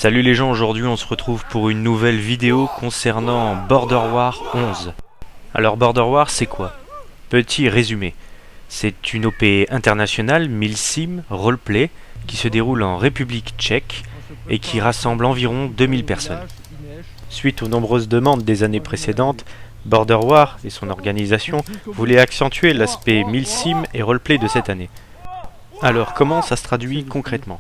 Salut les gens, aujourd'hui on se retrouve pour une nouvelle vidéo concernant Border War 11. Alors Border War c'est quoi? Petit résumé. C'est une OP internationale, Milsim, roleplay, qui se déroule en République tchèque et qui rassemble environ 2000 personnes. Suite aux nombreuses demandes des années précédentes, Border War et son organisation voulaient accentuer l'aspect Milsim et roleplay de cette année. Alors comment ça se traduit concrètement?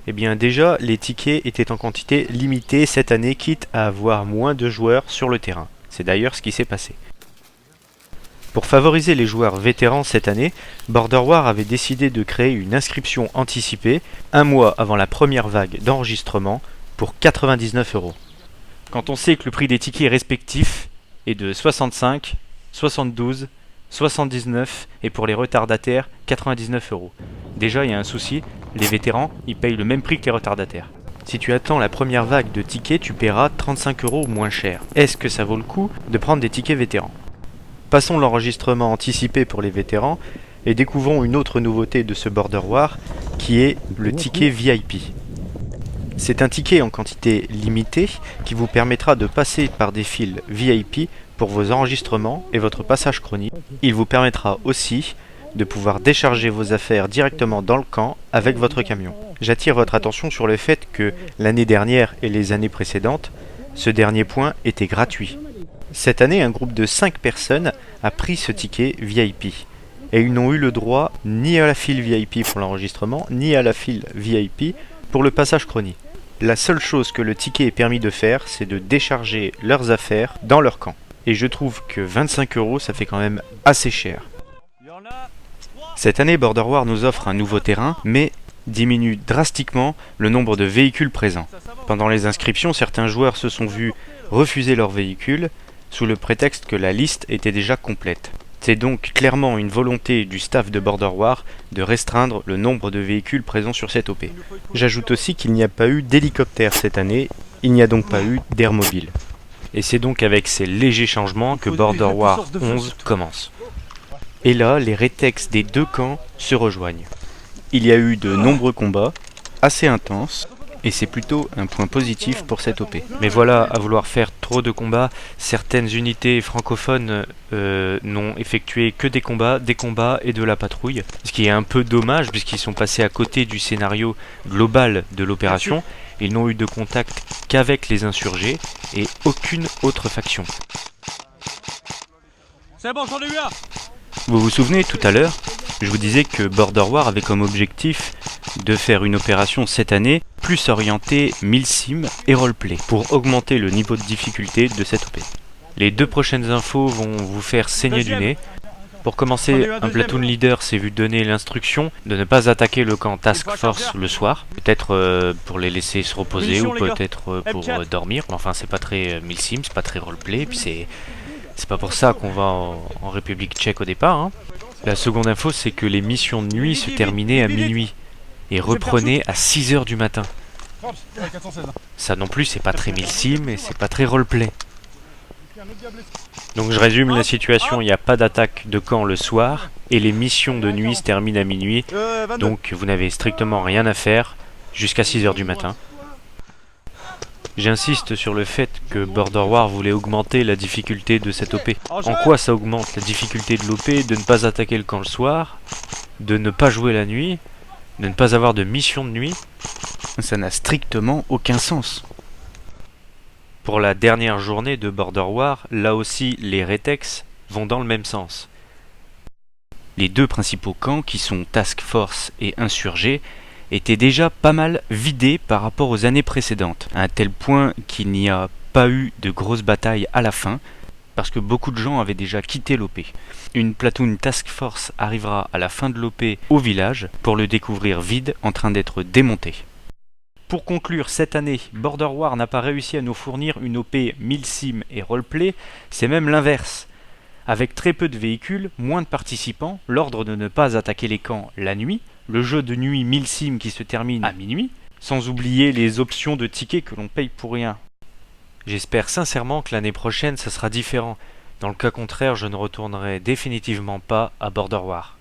Eh bien déjà, les tickets étaient en quantité limitée cette année, quitte à avoir moins de joueurs sur le terrain. C'est d'ailleurs ce qui s'est passé. Pour favoriser les joueurs vétérans cette année, Border War avait décidé de créer une inscription anticipée un mois avant la première vague d'enregistrement pour 99 €. Quand on sait que le prix des tickets respectifs est de 65, 72, 79 et pour les retardataires 99 €. Déjà il y a un souci, les vétérans ils payent le même prix que les retardataires. Si tu attends la première vague de tickets, tu paieras 35 € moins cher. Est-ce que ça vaut le coup de prendre des tickets vétérans? Passons l'enregistrement anticipé pour les vétérans et découvrons une autre nouveauté de ce Border War qui est le ticket VIP. C'est un ticket en quantité limitée qui vous permettra de passer par des fils VIP pour vos enregistrements et votre passage chronique. Il vous permettra aussi de pouvoir décharger vos affaires directement dans le camp avec votre camion. J'attire votre attention sur le fait que l'année dernière et les années précédentes, ce dernier point était gratuit. Cette année, un groupe de 5 personnes a pris ce ticket VIP et ils n'ont eu le droit ni à la file VIP pour l'enregistrement, ni à la file VIP pour le passage chronique. La seule chose que le ticket est permis de faire, c'est de décharger leurs affaires dans leur camp. Et je trouve que 25 € ça fait quand même assez cher. Cette année, Border War nous offre un nouveau terrain, mais diminue drastiquement le nombre de véhicules présents. Pendant les inscriptions, certains joueurs se sont vus refuser leur véhicule sous le prétexte que la liste était déjà complète. C'est donc clairement une volonté du staff de Border War de restreindre le nombre de véhicules présents sur cette OP. J'ajoute aussi qu'il n'y a pas eu d'hélicoptère cette année, il n'y a donc pas eu d'air mobile. Et c'est donc avec ces légers changements que Border War 11 commence. Et là, les rétex des deux camps se rejoignent. Il y a eu de nombreux combats, assez intenses, et c'est plutôt un point positif pour cette OP. Mais voilà, à vouloir faire trop de combats, certaines unités francophones n'ont effectué que des combats et de la patrouille. Ce qui est un peu dommage puisqu'ils sont passés à côté du scénario global de l'opération. Ils n'ont eu de contact qu'avec les insurgés et aucune autre faction. C'est bon, j'en ai eu un. Vous vous souvenez tout à l'heure, je vous disais que Border War avait comme objectif de faire une opération cette année plus orientée Milsim et roleplay pour augmenter le niveau de difficulté de cette OP. Les deux prochaines infos vont vous faire saigner du nez. Pour commencer, un platoon leader s'est vu donner l'instruction de ne pas attaquer le camp Task Force le soir, peut-être pour les laisser se reposer ou peut-être pour dormir, mais enfin c'est pas très Milsim, c'est pas très roleplay, puis c'est pas pour ça qu'on va en République tchèque au départ. Hein. La seconde info, c'est que les missions de nuit se terminaient à minuit et reprenaient à 6 h du matin. Ça non plus, c'est pas très Milsim et c'est pas très roleplay. Donc je résume la situation, il n'y a pas d'attaque de camp le soir et les missions de nuit se terminent à minuit. Donc vous n'avez strictement rien à faire jusqu'à 6 h du matin. J'insiste sur le fait que Border War voulait augmenter la difficulté de cette OP. En quoi ça augmente la difficulté de l'OP de ne pas attaquer le camp le soir, de ne pas jouer la nuit, de ne pas avoir de mission de nuit? Ça n'a strictement aucun sens. Pour la dernière journée de Border War, là aussi les rétex vont dans le même sens. Les deux principaux camps, qui sont Task Force et Insurgés, étaient déjà pas mal vidés par rapport aux années précédentes, à un tel point qu'il n'y a pas eu de grosses batailles à la fin, parce que beaucoup de gens avaient déjà quitté l'OP. Une platoon Task Force arrivera à la fin de l'OP au village pour le découvrir vide en train d'être démonté. Pour conclure, cette année, Border War n'a pas réussi à nous fournir une OP Milsim et roleplay, c'est même l'inverse. Avec très peu de véhicules, moins de participants, l'ordre de ne pas attaquer les camps la nuit, le jeu de nuit Milsim qui se termine à minuit, sans oublier les options de tickets que l'on paye pour rien. J'espère sincèrement que l'année prochaine ça sera différent. Dans le cas contraire, je ne retournerai définitivement pas à Border War.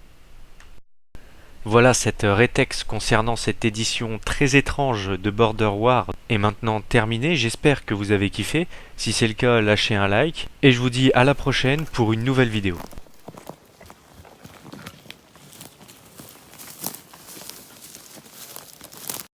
Voilà cette rétex concernant cette édition très étrange de Border War est maintenant terminée, j'espère que vous avez kiffé. Si c'est le cas, lâchez un like et je vous dis à la prochaine pour une nouvelle vidéo.